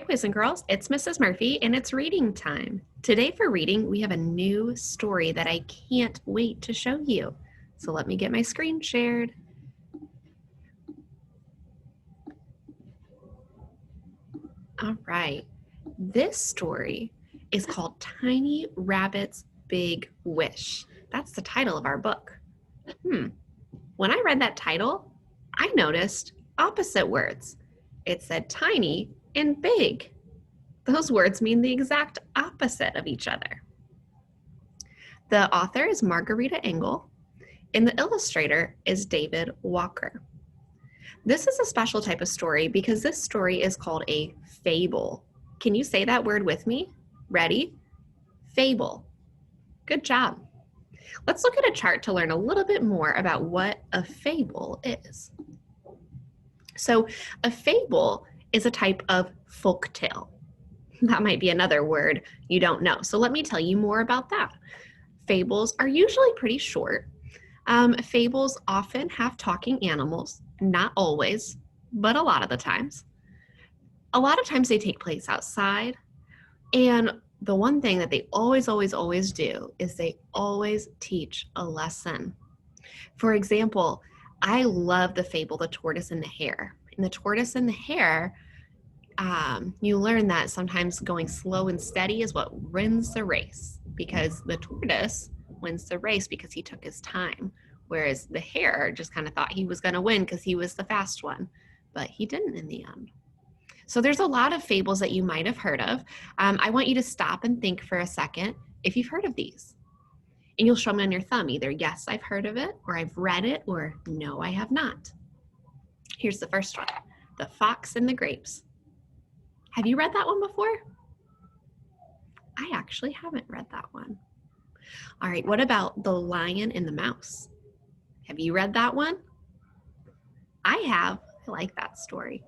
right, boys and girls, it's Mrs. Murphy and it's reading time. Today for reading, we have a new story that I can't wait to show you. So let me get my screen shared. All right, this story is called Tiny Rabbit's Big Wish. That's the title of our book. When I read that title, I noticed opposite words. It said tiny and big. Those words mean the exact opposite of each other. The author is Margarita Engel, and the illustrator is David Walker. This is a special type of story because this story is called a fable. Can you say that word with me? Ready? Fable. Good job. Let's look at a chart to learn a little bit more about what a fable is. So, a fable is a type of folk tale. That might be another word you don't know. So let me tell you more about that. Fables are usually pretty short. Fables often have talking animals, not always, but a lot of the times. A lot of times they take place outside. And the one thing that they always do is they always teach a lesson. For example, I love the fable, The Tortoise and the Hare. In The Tortoise and the Hare, you learn that sometimes going slow and steady is what wins the race, because the tortoise wins the race because he took his time, whereas the hare just kind of thought he was going to win because he was the fast one, but he didn't in the end. So there's a lot of fables that you might have heard of. I want you to stop and think for a second if you've heard of these. And you'll show me on your thumb either yes, I've heard of it, or I've read it, or no, I have not. Here's the first one, The Fox and the Grapes. Have you read that one before? I actually haven't read that one. All right, what about The Lion and the Mouse? Have you read that one? I have. I like that story.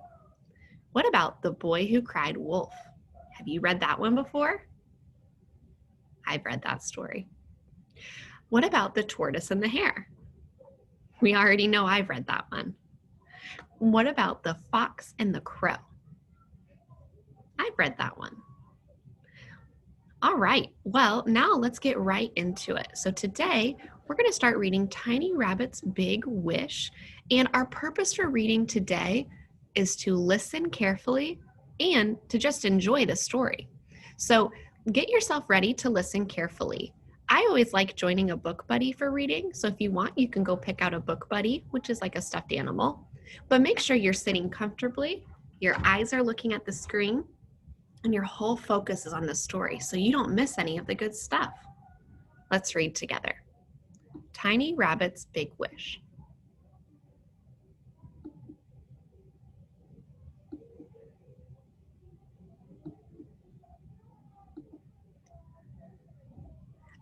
What about The Boy Who Cried Wolf? Have you read that one before? I've read that story. What about The Tortoise and the Hare? We already know I've read that one. What about The Fox and the Crow? I've read that one. All right, well, now let's get right into it. So today, we're going to start reading Tiny Rabbit's Big Wish, and our purpose for reading today is to listen carefully and to just enjoy the story. So get yourself ready to listen carefully. I always like joining a book buddy for reading, so if you want, you can go pick out a book buddy, which is like a stuffed animal, but make sure you're sitting comfortably, your eyes are looking at the screen, and your whole focus is on the story so you don't miss any of the good stuff. Let's read together. Tiny Rabbit's Big Wish.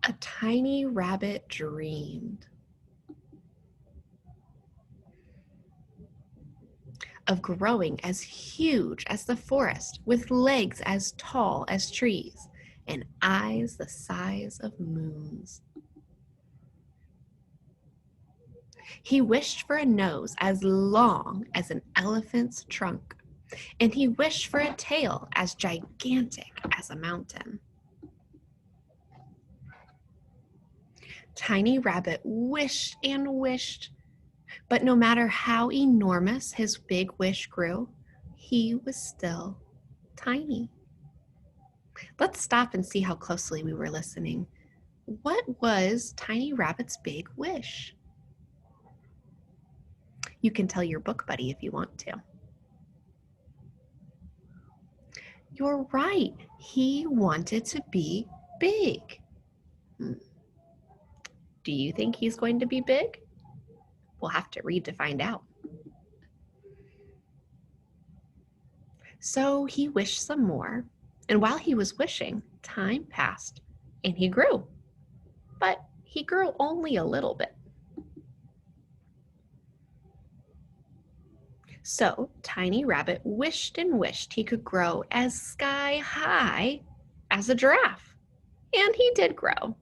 A tiny rabbit dreamed of growing as huge as the forest, with legs as tall as trees, and eyes the size of moons. He wished for a nose as long as an elephant's trunk, and he wished for a tail as gigantic as a mountain. Tiny Rabbit wished and wished, but no matter how enormous his big wish grew, he was still tiny. Let's stop and see how closely we were listening. What was Tiny Rabbit's big wish? You can tell your book buddy if you want to. You're right. He wanted to be big. Do you think he's going to be big? We'll have to read to find out. So he wished some more, and while he was wishing, time passed and he grew. But he grew only a little bit. So Tiny Rabbit wished and wished he could grow as sky high as a giraffe. And he did grow.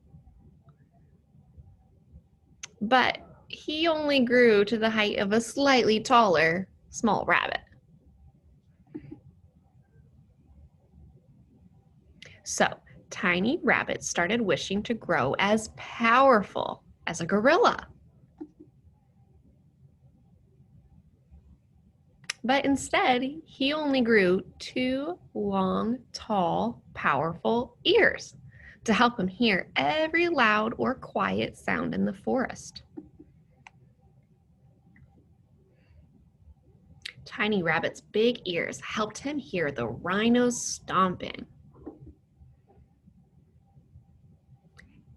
But he only grew to the height of a slightly taller small rabbit. So, Tiny Rabbit started wishing to grow as powerful as a gorilla. But instead, he only grew 2 long, tall, powerful ears to help him hear every loud or quiet sound in the forest. Tiny Rabbit's big ears helped him hear the rhinos stomping,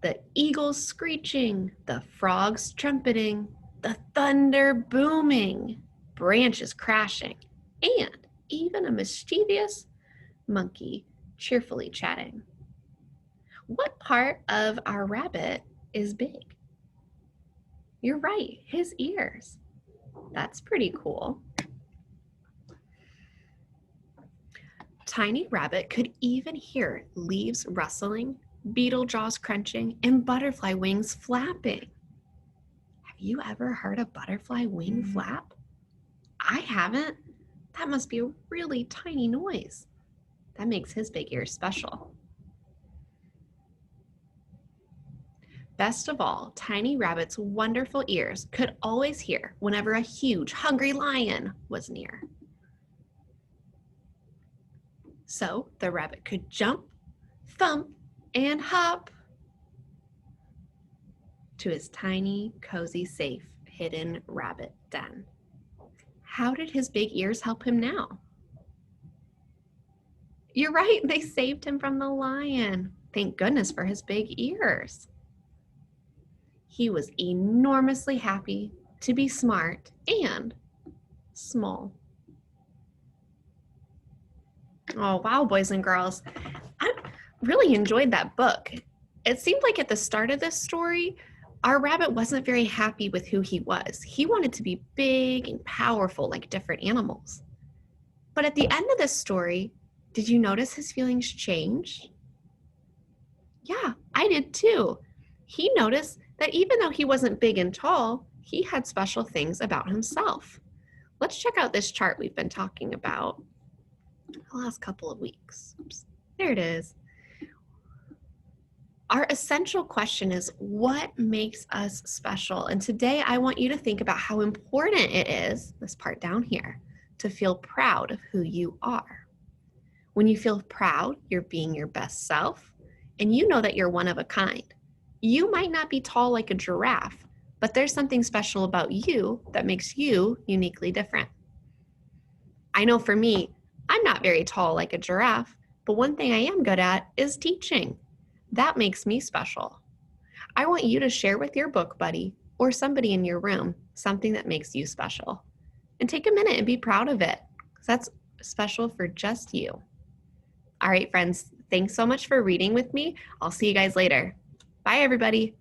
the eagles screeching, the frogs trumpeting, the thunder booming, branches crashing, and even a mischievous monkey cheerfully chatting. What part of our rabbit is big? You're right, his ears. That's pretty cool. Tiny Rabbit could even hear leaves rustling, beetle jaws crunching, and butterfly wings flapping. Have you ever heard a butterfly wing flap? I haven't. That must be a really tiny noise. That makes his big ears special. Best of all, Tiny Rabbit's wonderful ears could always hear whenever a huge, hungry lion was near. So the rabbit could jump, thump, and hop to his tiny, cozy, safe, hidden rabbit den. How did his big ears help him now? You're right, they saved him from the lion. Thank goodness for his big ears. He was enormously happy to be smart and small. Oh, wow, boys and girls. I really enjoyed that book. It seemed like at the start of this story, our rabbit wasn't very happy with who he was. He wanted to be big and powerful like different animals. But at the end of this story, did you notice his feelings change? Yeah, I did too. He noticed that even though he wasn't big and tall, he had special things about himself. Let's check out this chart we've been talking about the last couple of weeks. Oops, there it is. Our essential question is, what makes us special? And today I want you to think about how important it is, this part down here, to feel proud of who you are. When you feel proud, you're being your best self, and you know that you're one of a kind. You might not be tall like a giraffe, but there's something special about you that makes you uniquely different. I know for me, I'm not very tall like a giraffe, but one thing I am good at is teaching. That makes me special. I want you to share with your book buddy or somebody in your room something that makes you special. And take a minute and be proud of it, because that's special for just you. All right, friends, thanks so much for reading with me. I'll see you guys later. Bye, everybody.